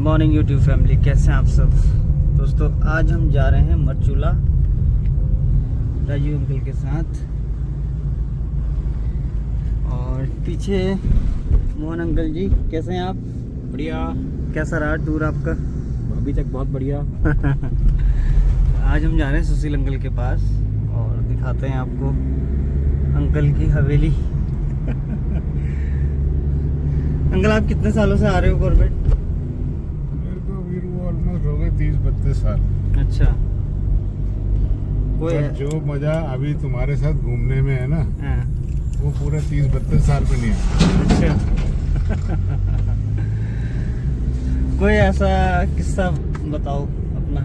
Morning YouTube family, कैसे हैं आप सब दोस्तों। आज हम जा रहे हैं मरचूला राजू अंकल के साथ, और पीछे मोहन अंकल जी। कैसे हैं आप? बढ़िया। कैसा रहा टूर आपका? अभी तक बहुत बढ़िया। आज हम जा रहे हैं सुशील अंकल के पास और दिखाते हैं आपको अंकल की हवेली। अंकल, आप कितने सालों से आ रहे हो कॉर्बेट? मेरे को वीरू ऑलमोस्ट हो गए 30-32 साल। अच्छा। कोई पर जो मजा अभी तुम्हारे साथ घूमने में है ना, हाँ। वो पूरे 30-32 साल में नहीं है। अच्छा। कोई ऐसा किस्सा बताओ अपना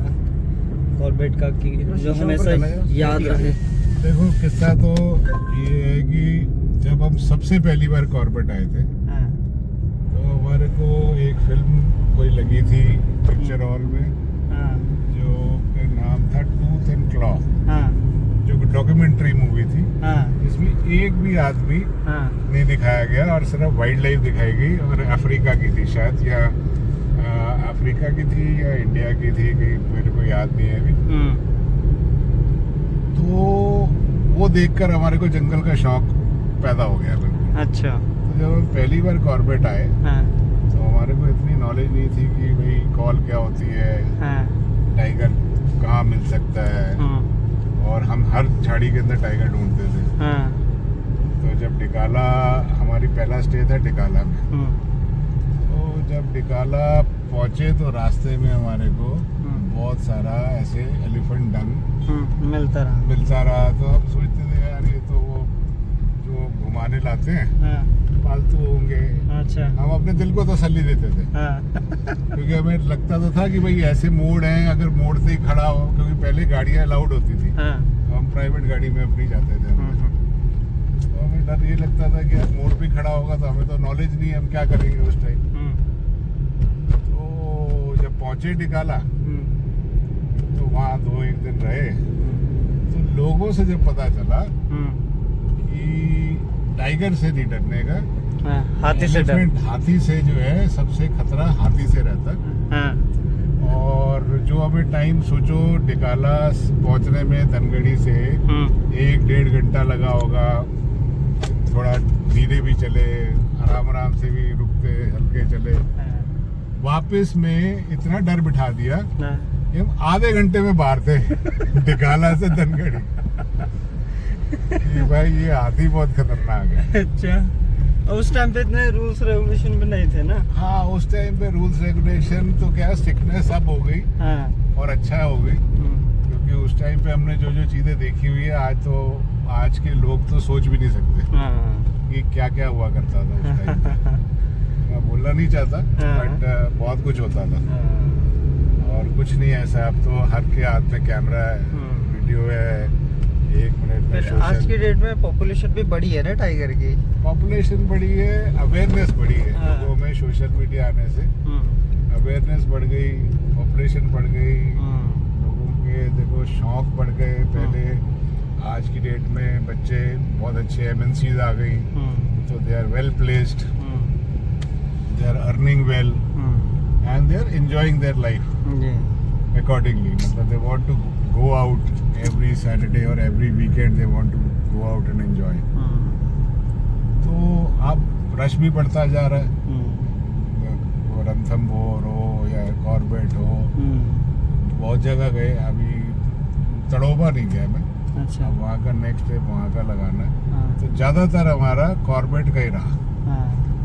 कॉर्बेट का कि जो हमेशा याद रहे। देखो, किस्सा तो ये है कि जब हम सबसे पहली बार कॉर्बेट आए थे, हाँ। तो हमारे को एक फिल्म कोई लगी थी पिक्चर हॉल में, हाँ। जो का नाम था टूथ एंड क्लॉ, हाँ। जो डॉक्यूमेंट्री मूवी थी। हाँ। इसमें एक भी आदमी हाँ। नहीं दिखाया गया और सिर्फ वाइल्ड लाइफ दिखाई गई, और अफ्रीका की थी शायद, या अफ्रीका की थी या इंडिया की थी, कहीं मेरे को याद नहीं है अभी। तो वो देखकर हमारे को जंगल का शौक पैदा हो गया बिल्कुल। अच्छा। तो जब हम पहली बार कॉर्बेट आए, हाँ। तो हमारे को इतनी नॉलेज नहीं थी कि भाई कॉल क्या होती है, हाँ। टाइगर कहाँ मिल सकता है, हाँ। और हम हर झाड़ी के अंदर टाइगर ढूंढते थे। हाँ। तो जब डिकाला, हमारी पहला स्टे था डिकाला में, हाँ। तो जब डिकाला पहुंचे तो रास्ते में हमारे को बहुत सारा ऐसे एलिफेंट डंग मिलता रहा। तो हम सोचते थे यार ये तो वो जो घुमाने लाते हैं हाँ। पालतू होंगे। अच्छा। हम अपने दिल को तसल्ली देते थे, हाँ। क्योंकि हमें लगता तो था कि भाई ऐसे मोड़ हैं, अगर मोड़ते ही खड़ा हो, क्योंकि पहले गाड़ियां अलाउड होती थी। हाँ। हम प्राइवेट गाड़ी में अपनी जाते थे। तो हमें डर ये लगता था कि यार मोड़ पे खड़ा होगा, तो हमें तो नॉलेज नहीं है, हम क्या करेंगे उस टाइम। तो जब पहुंचे डिकाला, तो वहाँ 2-1 दिन रहे, तो लोगों से जब पता चला कि टाइगर से नहीं डरने का, हाथी से डर। एलिफेंट, हाथी से जो है सबसे खतरा हाथी से रहता। हाँ। और जो हमें टाइम सोचो, डिकाला पहुंचने में धनगढ़ी से 1-1.5 घंटा लगा होगा। थोड़ा धीरे भी चले, आराम से भी रुकते, हल्के चले। वापस में इतना डर बिठा दिया कि हम आधे घंटे में बाहर थे डिकाला से धनगढ़ी। कि भाई ये हाथी बहुत खतरनाक है। अच्छा। और उस टाइम पे इतने रूल्स रेगुलेशन भी नहीं थे ना? हाँ, उस टाइम पे रूल्स रेगुलेशन तो क्या, स्ट्रिक्टनेस अब हो गई। हाँ। और अच्छा हो गई, क्योंकि उस टाइम पे हमने जो चीजें देखी हुई है, आज के लोग तो सोच भी नहीं सकते। हाँ। कि क्या क्या हुआ करता था उस टाइम पे। मैं बोलना नहीं चाहता, बट बहुत कुछ होता था। और कुछ नहीं ऐसा, अब तो हर के हाथ में कैमरा है, वीडियो है, 1 मिनट में सोशल। आज की डेट में पॉपुलेशन भी बढ़ी है ना टाइगर की। पॉपुलेशन बढ़ी है, अवेयरनेस बढ़ी है। हाँ। लोगों में सोशल मीडिया आने से अवेयरनेस बढ़ गई, पॉपुलेशन बढ़ गई, लोगों के देखो शौक बढ़ गए। पहले आज की डेट में बच्चे बहुत अच्छे MNCs आ गई, तो they are well placed, they are earning well, and they are enjoying their life accordingly. मतलब they want to go out every Saturday और every weekend, they want to go out and enjoy. तो अब rush भी बढ़ता जा रहा है। वो रणथंभौर हो या कॉर्बेट हो, बहुत जगह गए। अभी तड़ोबा नहीं गया मैं। अच्छा। अब वहाँ का नेक्स्ट स्टेप वहाँ का लगाना है। तो ज़्यादातर हमारा कॉर्बेट का ही रहा।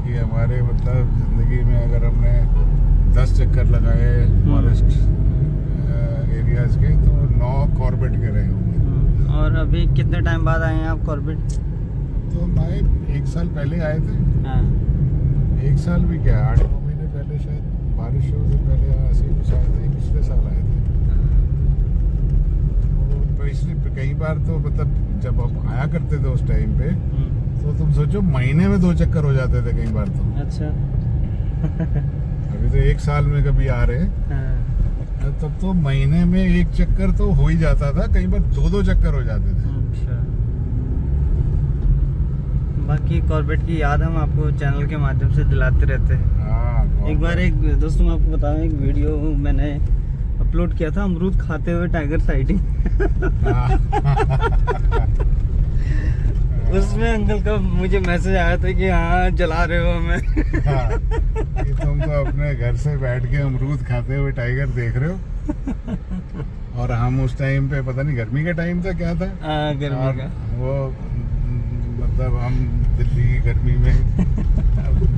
कि हमारे मतलब ज़िंदगी में अगर हमने 10 चक्कर लगाए फॉरेस्ट एरियाज के, तो 9 कॉर्बेट के रहे होंगे। और अभी कितने टाइम बाद आए हैं आप कॉर्बेट? तो मैं 1 साल पहले आए थे। हाँ। 1 साल भी क्या, 8-9 महीने पहले, शायद बारिशों से पहले, शायद पिछले साल आए थे। तो पिछले कई बार तो मतलब जब हम आया करते थे उस टाइम पे, तो तुम सोचो महीने में 2 चक्कर हो जाते थे कई बार तो। अच्छा। अभी तो 1 साल में कभी आ रहे हैं, तब तो महीने में 1 चक्कर तो हो ही जाता था, कई बार 2-2 चक्कर हो जाते थे। अच्छा। बाकी कॉर्बेट की याद हम आपको चैनल के माध्यम से दिलाते रहते हैं। हाँ, एक बार एक दोस्तों मैं आपको बताऊं, एक वीडियो मैंने अपलोड किया था अमरूद खाते हुए टाइगर साइटिंग। उसमें अंकल का मुझे मैसेज आया था कि हाँ जला रहे हो हमें। हाँ, कि तुम तो अपने घर से बैठ के अमरूद खाते हुए टाइगर देख रहे हो और हम उस टाइम पे पता नहीं गर्मी का टाइम था क्या था। गर्मी और का वो मतलब हम दिल्ली की गर्मी में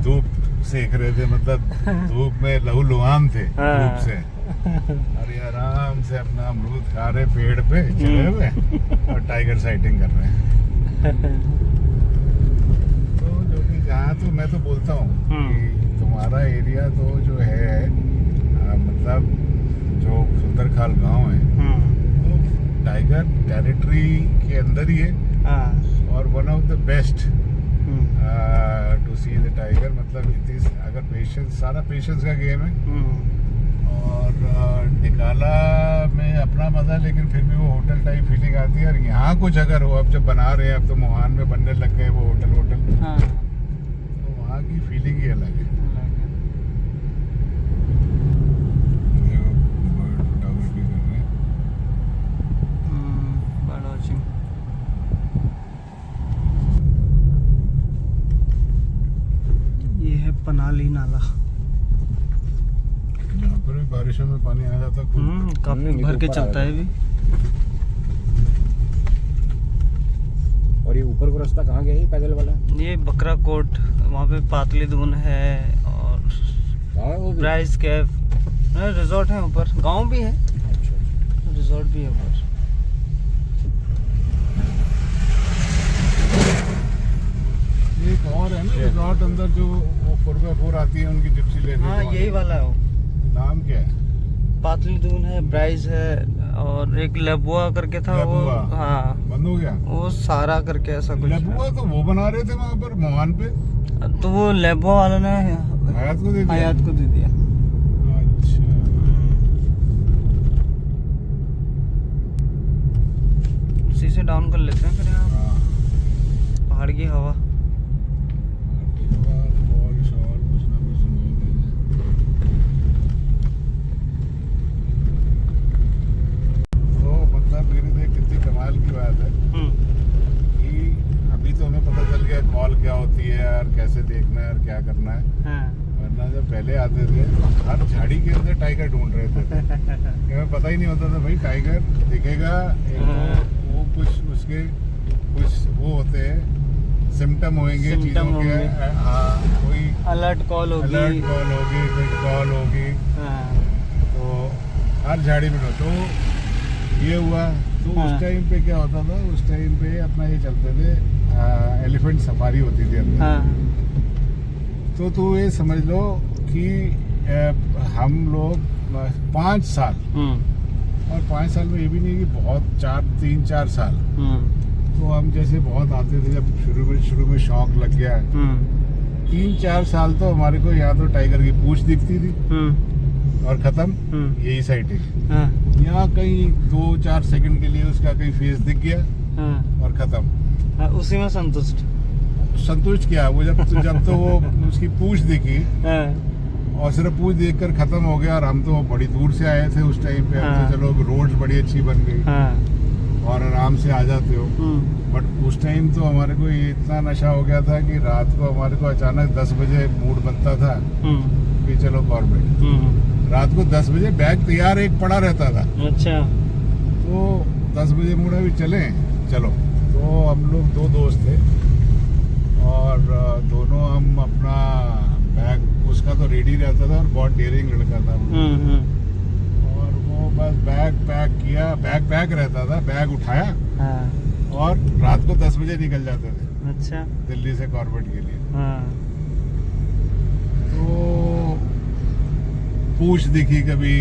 धूप सेक रहे थे, मतलब धूप में लहूलुहान थे धूप से, और ये आराम से अपना अमरूद खा रहे पेड़ पे चढ़े हुए और टाइगर साइटिंग कर रहे हैं। तो जो कि जहाँ तो मैं तो बोलता हूँ कि तुम्हारा एरिया तो जो है मतलब जो सुंदरखाल गांव है वो टाइगर टेरिटरी के अंदर ही है और one of the best to see the tiger. मतलब अगर पेशेंस, सारा पेशेंस का गेम है और निकाला में अपना मजा, लेकिन फिर भी वो होटल टाइप फीलिंग आती है। और यहाँ कुछ अगर हो, अब जब बना रहे हैं, अब तो मोहान में बनने लग गए वो होटल तो वहाँ की फीलिंग ही अलग है। ये है पनाली नाला। यहाँ पर भी बारिशों में पानी आ जाता है, काफी भर के चलता है भी। और ये ऊपर को रास्ता कहाँ गया, ये पैदल वाला? ये बकरा कोट, वहाँ पे पातली दून है और ब्राइस कैफ रिजॉर्ट है ऊपर, गांव भी है, रिजॉर्ट भी है ऊपर। एक और है ना रिजॉर्ट अंदर जो वो 4x4 आती है उनकी जिप्सी लेने। हाँ यही वाला है वो। नाम क्या है? पातली दून है, ब्राइस है और एक लेबुआ करके था वो। हाँ बंद हो गया वो सारा करके ऐसा कुछ। लेबुआ तो वो बना रहे थे वहाँ पर मोहान पे, तो वो लेबुआ वाला ने हयात को दे दिया। हयात को दे दिया। अच्छा, उसी से डाउन कर लेते हैं फिर यहाँ हाँ। पहाड़ की हवा। बॉल शॉल कुछ ना कुछ तो मतलब मेरे देख कितनी कमाल की बात है कि अभी तो हमें पता चल गया कॉल क्या होती है और कैसे देखना है और क्या करना है। वरना जब पहले आते थे हर झाड़ी के अंदर टाइगर ढूंढ रहे थे। हमें पता ही नहीं होता था भाई टाइगर दिखेगा, वो कुछ उसके कुछ वो होते हैं सिम्टम होंगे चीजों के। कोई अलर्ट कॉल होगी, कोई कॉल होगी। तो हर झाड़ी में तो ये हुआ। तो उस टाइम पे क्या होता था, उस टाइम पे अपना ये चलते थे एलिफेंट सफारी होती थी अंदर। तो तू ये समझ लो कि हम लोग 5 साल और 5 साल में ये भी नहीं कि बहुत 3-4 साल, तो हम जैसे बहुत आते थे जब शुरू में शौक लग गया। 3-4 साल तो हमारे को यहाँ तो टाइगर की पूंछ दिखती थी और खत्म, यही साइटिंग। यहाँ कहीं 2-4 सेकंड के लिए उसका कहीं फेस दिख गया और खत्म। उसी में संतुष्ट किया वो जब तो वो उसकी पूंछ दिखी और सिर्फ पूंछ देखकर खत्म हो गया। और हम तो बड़ी दूर से आए थे उस टाइम पे। हम तो चलो रोड्स बड़ी अच्छी बन गई और आराम से आ जाते हो। बट उस टाइम तो हमारे को ये इतना नशा हो गया था कि रात को हमारे को अचानक 10 बजे मूड बनता था कि चलो कॉर्बेट। रात को 10 बजे बैग तैयार एक पड़ा रहता था। अच्छा, तो 10 बजे मुड़ा भी चलो। तो हम लोग 2 दोस्त थे और दोनों हम अपना बैग, उसका तो रेडी रहता था और बहुत डेयरिंग लड़का था। और वो बस बैग पैक किया, बैग पैक रहता था, बैग उठाया और रात को 10 बजे निकल जाते थे। अच्छा, दिल्ली से कॉर्बेट के लिए। तो पूछ दिखी कभी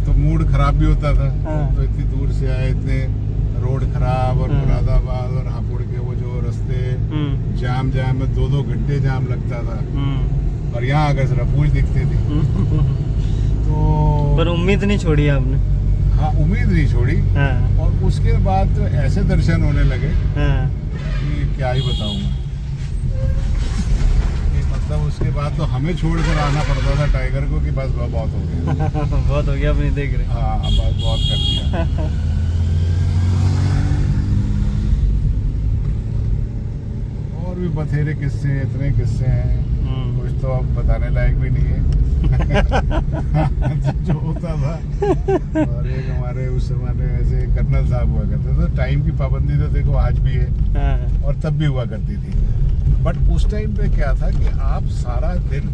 तो मूड खराब भी होता था। तो इतनी दूर से आए, इतने रोड खराब और मुरादाबाद और हापुड़ के वो जो रास्ते जाम में 2-2 घंटे जाम लगता था। और यहाँ आकर सिर्फ पूछ दिखती थी। तो पर उम्मीद नहीं छोड़ी आपने? हाँ, उम्मीद नहीं छोड़ी। और उसके बाद तो ऐसे दर्शन होने लगे कि क्या ही बताऊं मैं। मतलब उसके बाद तो हमें छोड़कर आना पड़ता था टाइगर को कि बस बहुत हो गया। बहुत हो गया, अपनी देख रहे। हाँ बस बहुत कर दिया। और भी बथेरे किस्से हैं, इतने किस्से हैं, कुछ तो अब बताने लायक भी नहीं है। जो होता था। और एक हमारे उस समय ऐसे कर्नल साहब हुआ करते थे, टाइम की पाबंदी तो देखो आज भी है और तब भी हुआ करती थी। बट उस टाइम पे क्या था कि आप सारा दिन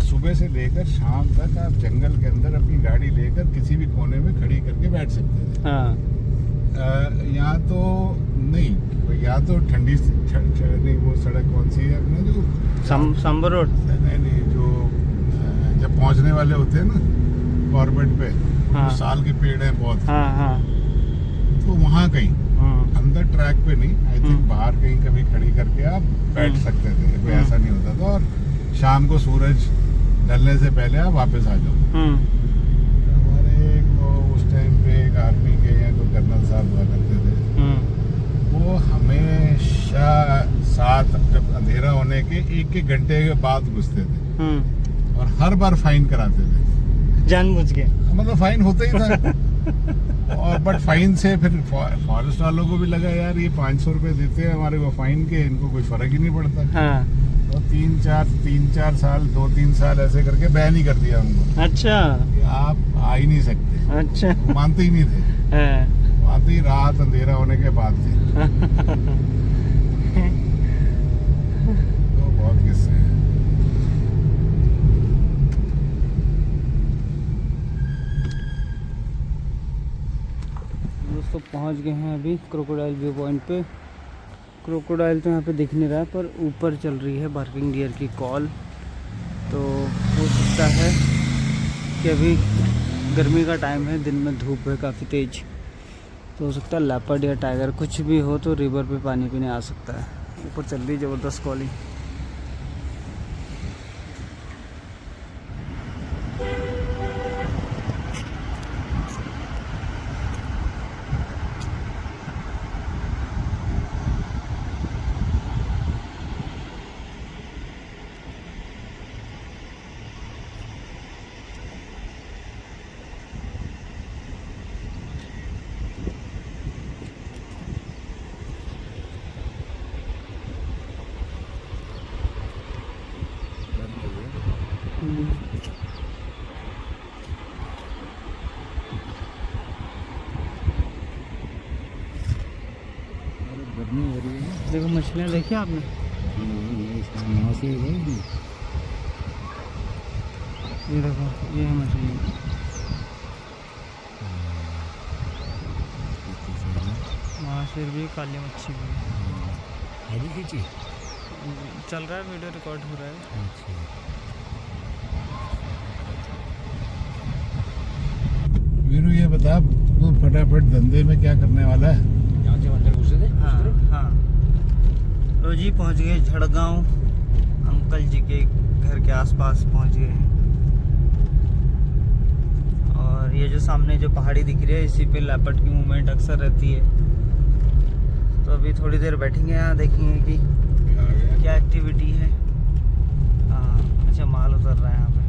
सुबह से लेकर शाम तक आप जंगल के अंदर अपनी गाड़ी लेकर किसी भी कोने में खड़ी करके बैठ सकते थे। यहाँ तो नहीं, यहाँ तो ठंडी नहीं, वो सड़क कौन सी है अपने जो सांबर रोड, नहीं जो जब पहुंचने वाले होते हैं ना कॉर्बेट पे, साल के पेड़ हैं बहुत, तो वहाँ कहीं अंदर ट्रैक पे नहीं, आई थिंक बाहर कहीं कभी खड़ी करके आप बैठ सकते थे, कोई ऐसा नहीं होता था। और शाम को सूरज ढलने से पहले आप वापस आ जाओ। हमारे उस टाइम पे एक आर्मी के या कोई कर्नल साहब हुआ करते थे, वो हमेशा साथ जब अंधेरा होने के 1 घंटे के बाद घुसते थे और हर बार फाइन कराते थे जानबूझ के। मतलब फाइन होता ही था। और बट फाइन से फिर फॉरेस्ट वालों को भी लगा यार ये 500 रुपए देते हैं हमारे को फाइन के, इनको कोई फर्क ही नहीं पड़ता। तो 3-4 साल 2-3 साल ऐसे करके बैन ही कर दिया उनको। अच्छा, आप आ ही नहीं सकते। अच्छा, मानते ही नहीं थे, आते ही रात अंधेरा होने के बाद थे। तो बहुत किस्से हैं। दोस्तों पहुंच गए हैं अभी क्रोकोडाइल व्यू पॉइंट पे। क्रोकोडाइल तो यहाँ पे दिख नहीं रहा है, पर ऊपर चल रही है बार्किंग डियर की कॉल। तो हो सकता है कि अभी गर्मी का टाइम है, दिन में धूप है काफ़ी तेज, तो हो सकता है लेपर्ड या टाइगर कुछ भी हो तो रिवर पे पानी पीने आ सकता है। ऊपर चल रही ज़बरदस्त कॉलिंग। गर्मी हो रही है। देखो मछलियाँ देखी आपने? ये देखो, ये है मछली। महाशेर भी, काली मच्छी भी अभी खींची चल रहा है, वीडियो रिकॉर्ड हो रहा है। वीरू ये बता, तू फटाफट धंधे में क्या करने वाला है? यहाँ से अंदर घुसे थे। हाँ, तो जी पहुँच गए झड़गांव, अंकल जी के घर के आसपास पहुँच गए हैं। और ये जो सामने जो पहाड़ी दिख रही है, इसी पे लेपर्ड की मूवमेंट अक्सर रहती है। तो अभी थोड़ी देर बैठेंगे यहाँ, देखेंगे कि क्या एक्टिविटी है। हाँ, अच्छा माल उतर रहा है यहाँ पे।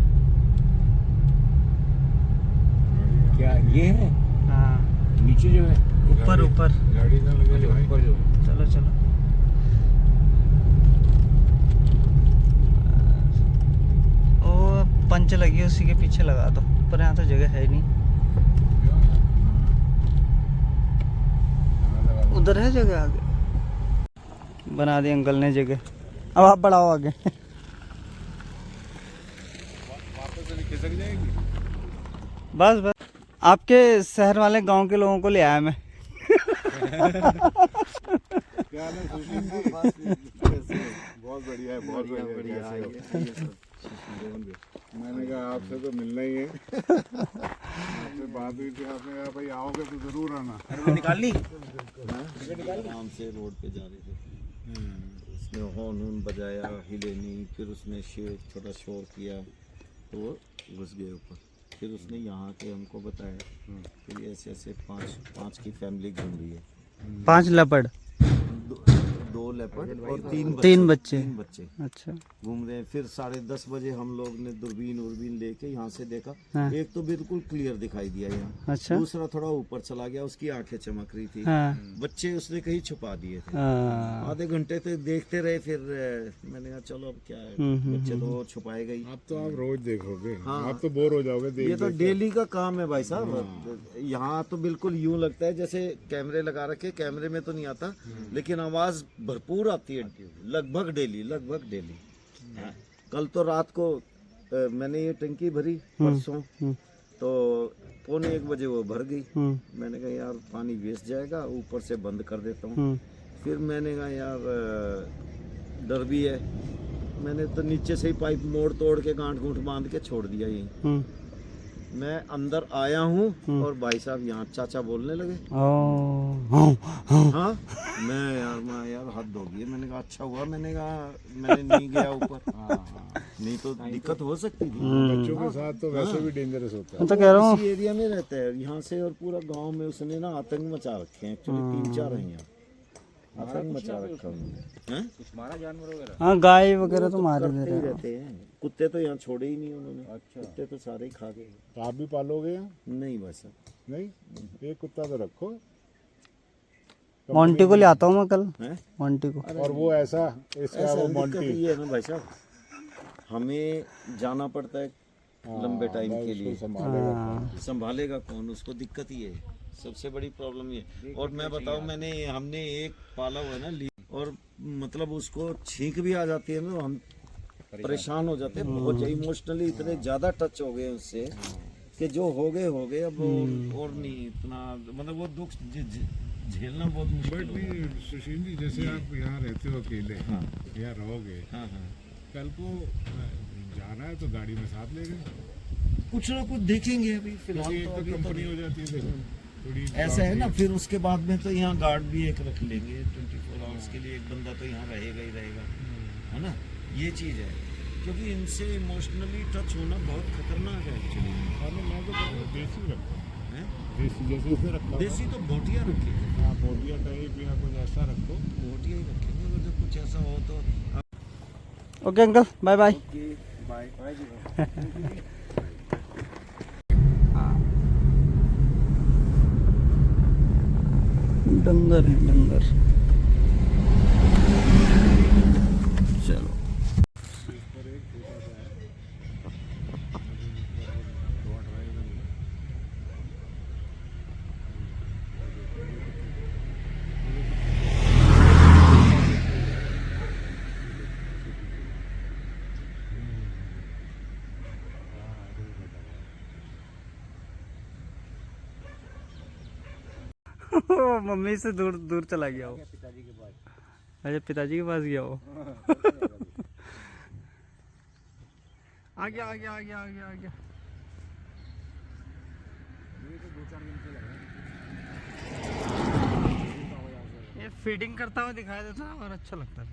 क्या ये है? हाँ, नीचे जो है ऊपर ऊपर गाड़ी ना लगे भाई। ऊपर जो है। चलो चलो। ओ पंच लगी है, उसी के पीछे लगा दो, पर यहाँ तो जगह है नहीं। उधर है जगह आगे, बना दी अंकल ने जगह। अब आप बढ़ाओ आगे। वापस से खिसक जाएगी। बस बस, आपके शहर वाले गांव के लोगों को ले आया मैं। क्या ना सुशील जी, बहुत बढ़िया है, बहुत बढ़िया। मैंने कहा आपसे तो मिलना ही है। आपसे बात हुई थी, आपने कहा भाई आओगे तो जरूर आना। निकाल ली आराम से रोड पे जा रहे थे, उसने हॉर्न बजाया, हिले नहीं, फिर उसने थोड़ा शोर किया तो वो घुस गए ऊपर। फिर उसने यहाँ के हमको बताया कि ये ऐसे ऐसे पाँच की फैमिली घूम रही है। 5 लेपर्ड, 2 2 लेपर्ड और 3 बच्चे। 3 बच्चे अच्छा। घूम रहे हैं। फिर 10:30 बजे हम लोग ने दूरबीन लेके यहाँ से देखा। हाँ। एक तो बिल्कुल क्लियर दिखाई दिया यहाँ, अच्छा। दूसरा थोड़ा ऊपर चला गया, उसकी आंखें चमक रही थी। हाँ। बच्चे उसने कहीं छुपा दिए थे। हाँ। आधे घंटे तक देखते रहे, फिर मैंने कहा चलो अब क्या है, बच्चे तो छुपाए गई। अब तो आप रोज देखोगे, हाँ। आप तो बोर हो जाओगे देख ये तो देख के। डेली का काम है भाई साहब। यहाँ तो बिल्कुल यूं लगता है जैसे कैमरे लगा रखे, कैमरे में तो नहीं आता लेकिन आवाज भरपूर आती है, लगभग डेली। हाँ। कल तो रात को मैंने ये टंकी भरी परसों, तो 1:45 बजे वो भर गई। मैंने कहा यार पानी वेस्ट जाएगा, ऊपर से बंद कर देता हूँ। फिर मैंने कहा यार डर भी है, मैंने तो नीचे से ही पाइप मोड़ तोड़ के गांठ गूंठ बांध के छोड़ दिया यहीं। मैं अंदर आया हूँ और भाई साहब यहाँ चाचा बोलने लगे। हाँ, मैं यार हद हो गई। मैंने कहा अच्छा हुआ मैंने नहीं गया ऊपर। नहीं तो दिक्कत हो सकती थी। बच्चों के साथ तो वैसे भी डेंजरस होता है। मैं तो कह रहा हूँ इसी एरिया में रहता है, यहाँ से और पूरा गांव में उसने ना आतंक मचा रखे हैं। एक्चुअली 3-4 हैं यहाँ, आतंक मचा रखा है। कुछ मारा जानवर वगैरह? हाँ, गाय वगैरह तो मारे करते दे ही रहे रहते हैं। कुत्ते तो यहाँ छोड़े ही नहीं उन्होंने। अच्छा। कुत्ते तो सारे ही खा गए। तो आप भी पालोगे यहाँ? नहीं भाई साहब, नहीं, एक कुत्ता तो रखो। मोंटी को ले आता हूँ मैं कल, हैं? मोंटी को। और वो ऐसा इसका ऐसा वो दिक्कत मोंटी। ये है ना भाई साहब, हमें जाना पड़ता है लंबे टाइम भाई के उसको लिए। संभालेगा कौन? संभालेगा कौन, उसको दिक्कत ही है, सबसे बड़ी प्रॉब्लम ये। और मैं बताऊं, हमने एक पाला हुआ है ना, और मतलब उसको छींक भी आ जाती है ना, हम परेशान हो जाते हैं बहुत। इमोशनली इतने ज्यादा टच हो गए उससे कि जो हो गए अब और नहीं इतना, मतलब वो दुख झेलना बहुत मुश्किल बट हो गया। भी सुशील जी, जैसे आप यहाँ रहते हो अकेले, हाँ। यहाँ रहोगे, हाँ हाँ, कल को जाना है तो गाड़ी में साथ ले गए। कुछ ना कुछ देखेंगे अभी फिलहाल क्योंकि तो एक अभी तो तो कंपनी नहीं। हो जाती है देखो थोड़ी। ऐसा है ना, फिर उसके बाद में तो यहाँ गार्ड भी एक रख लेंगे 24 आवर्स के लिए। एक बंदा तो यहाँ रहेगा ही रहेगा, है ना, ये चीज़ है। क्योंकि इनसे इमोशनली टच होना बहुत खतरनाक है एक्चुअली। मैं तो कहूँ देसी रखो, हैं? देसी जैसे इसने रखा हुआ। देसी तो बोटिया रखेंगे, हाँ, बोटिया टाइप या कुछ ऐसा रखो। बोटिया ही रखेंगे। अगर जब कुछ ऐसा हो तो okay uncle, bye bye. Bye bye ji. Danger है डंगर। चलो मम्मी से दूर दूर चला गया वो। पिताजी के पास। अच्छा, पिताजी के पास गया वो। आ गया आ गया आ गया आ गया आ गया। ये तो 2-4 दिन से लगा ये फीडिंग करता हुआ दिखाई देता है और अच्छा लगता है।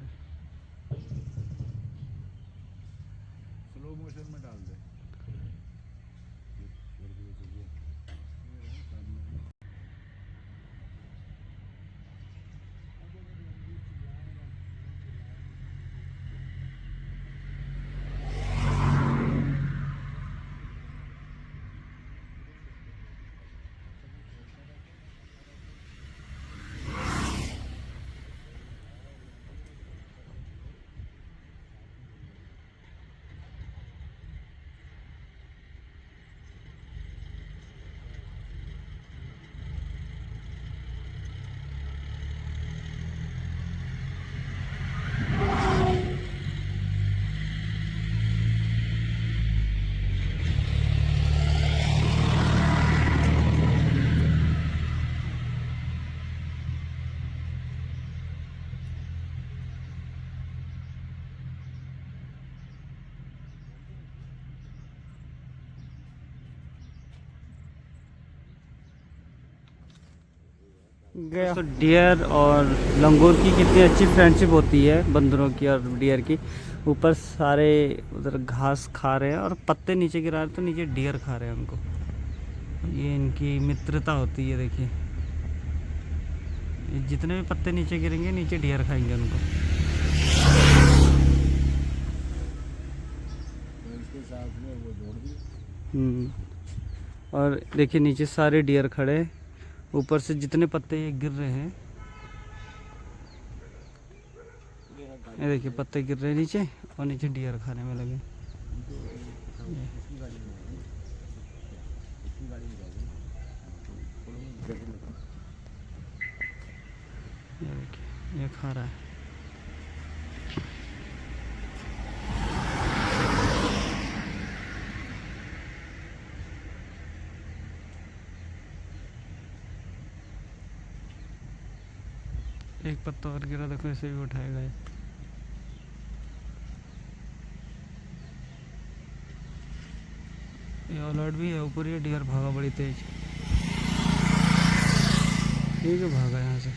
स्लो मोशन में डाल दे। गया तो डियर और लंगूर की कितनी अच्छी फ्रेंडशिप होती है, बंदरों की और डियर की। ऊपर सारे उधर घास खा रहे हैं और पत्ते नीचे गिरा रहे, तो नीचे डियर खा रहे हैं उनको। ये इनकी मित्रता होती है, देखिए ये जितने भी पत्ते नीचे गिरेंगे नीचे डियर खाएंगे उनको। तो इसके साथ में वो जोड़ दी। और देखिए नीचे सारे डियर खड़े हैं, ऊपर से जितने पत्ते ये गिर रहे हैं, ये देखिए पत्ते गिर रहे हैं नीचे और नीचे डियर खाने में लगे। ये देखिए ये खा रहा है। एक पत्ता और गिरा, देखो इसे भी उठाएगा ये। अलर्ट भी है ऊपर, ये डियर भागा बड़ी तेज। ये क्यों भागा यहाँ से,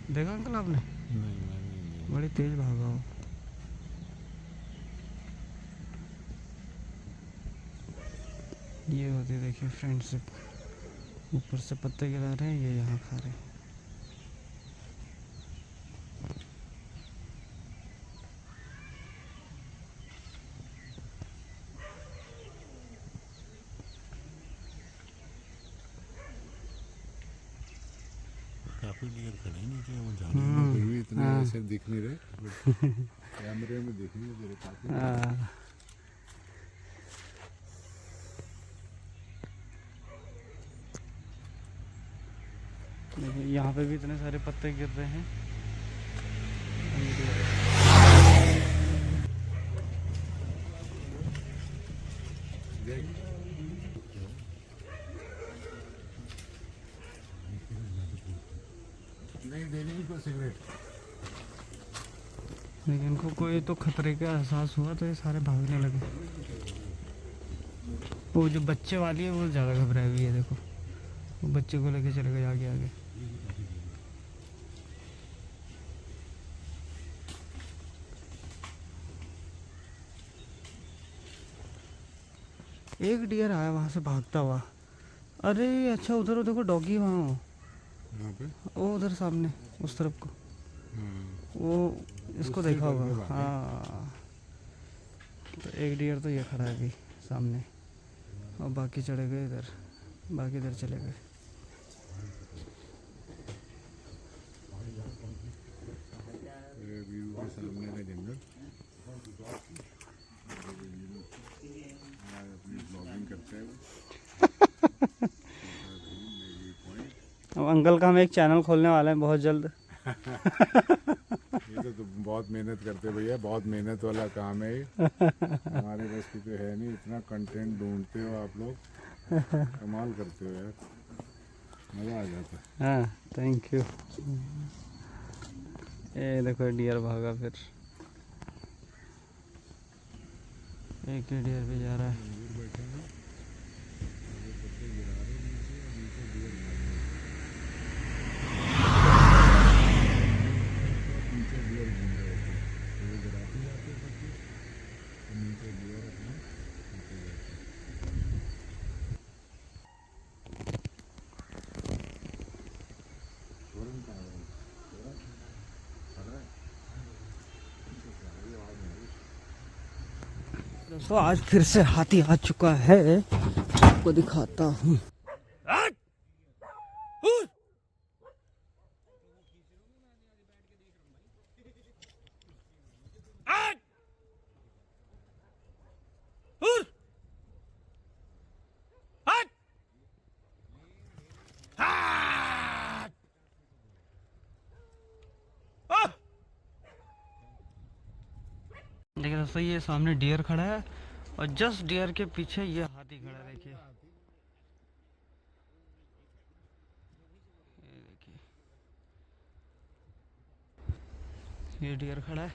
देखा अंकल आपने? नहीं बड़ी तेज भागा हो। ये होती है देखिए फ्रेंडशिप, ऊपर से पत्ते गिरा रहे हैं, ये यहाँ खा रहे हैं। काफी डियर खड़े हैं नीचे, वो फिर भी इतने ऐसे दिख नहीं रहे, कैमरे में दिख नहीं रहे काफी। देखिए यहाँ पे भी इतने सारे पत्ते गिर रहे हैं। नहीं देने की कोई सिगरेट। लेकिन इनको कोई तो खतरे का एहसास हुआ तो ये सारे भागने लगे। वो जो बच्चे वाली है वो ज़्यादा घबराई हुई है, देखो वो बच्चे को लेके चले गए आगे आगे। एक डियर आया वहाँ से भागता हुआ। अरे अच्छा उधर वो देखो डॉगी वहाँ हो, यहाँ पे वो उधर सामने उस तरफ को, वो इसको देखा होगा। हाँ तो एक डियर तो ये खड़ा है अभी सामने, और बाकी चले गए इधर, बाकी इधर चले गए। व्यू के सामने का जंगल। अपनी ब्लॉगिंग करते हैं। अब अंकल का हम एक चैनल खोलने वाले हैं बहुत जल्द। ये तो बहुत मेहनत करते हैं भैया, बहुत मेहनत वाला काम है ये। हमारे बस की तो है नहीं, इतना कंटेंट ढूंढते हो आप लोग, कमाल करते हो यार, मज़ा आ जाता है। हाँ थैंक यू। ये देखो डियर भागा, फिर एक ही डियर भी जा रहा है। दोस्तों आज फिर से हाथी आ चुका है, आपको दिखाता हूँ। देखिए दोस्तों ये सामने डियर खड़ा है और जस्ट डियर के पीछे ये हाथी खड़ा है। देखिए ये देखिए ये डियर खड़ा है,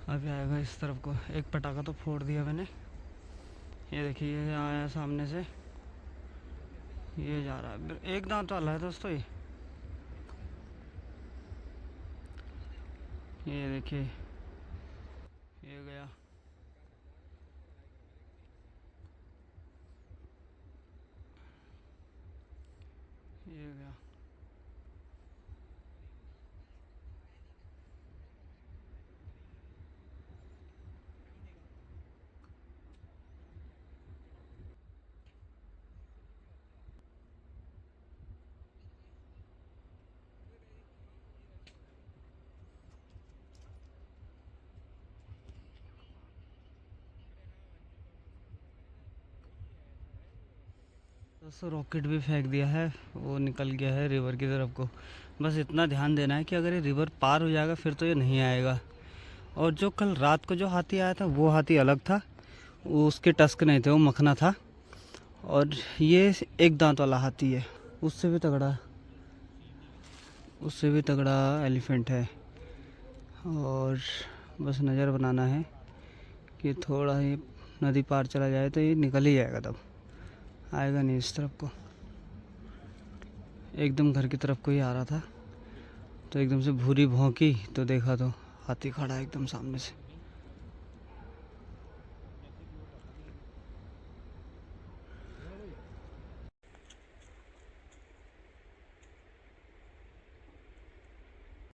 अभी आएगा इस तरफ को। एक पटाखा तो फोड़ दिया मैंने। ये देखिए ये आया सामने से, ये जा रहा है, एक दांत वाला है दोस्तों ये देखिए ये गया। ये गया। दोस्तों रॉकेट भी फेंक दिया है, वो निकल गया है रिवर की तरफ को। बस इतना ध्यान देना है कि अगर ये रिवर पार हो जाएगा फिर तो ये नहीं आएगा। और जो कल रात को जो हाथी आया था वो हाथी अलग था, उसके टस्क नहीं थे, वो मखना था। और ये एक दांत वाला हाथी है, उससे भी तगड़ा एलिफेंट है। और बस नज़र बनाना है कि थोड़ा ही नदी पार चला जाए तो ये निकल ही जाएगा, तब आएगा नहीं इस तरफ को। एकदम घर की तरफ को ही आ रहा था तो एकदम से भूरी भौंकी तो देखा तो हाथी खड़ा है एकदम सामने से।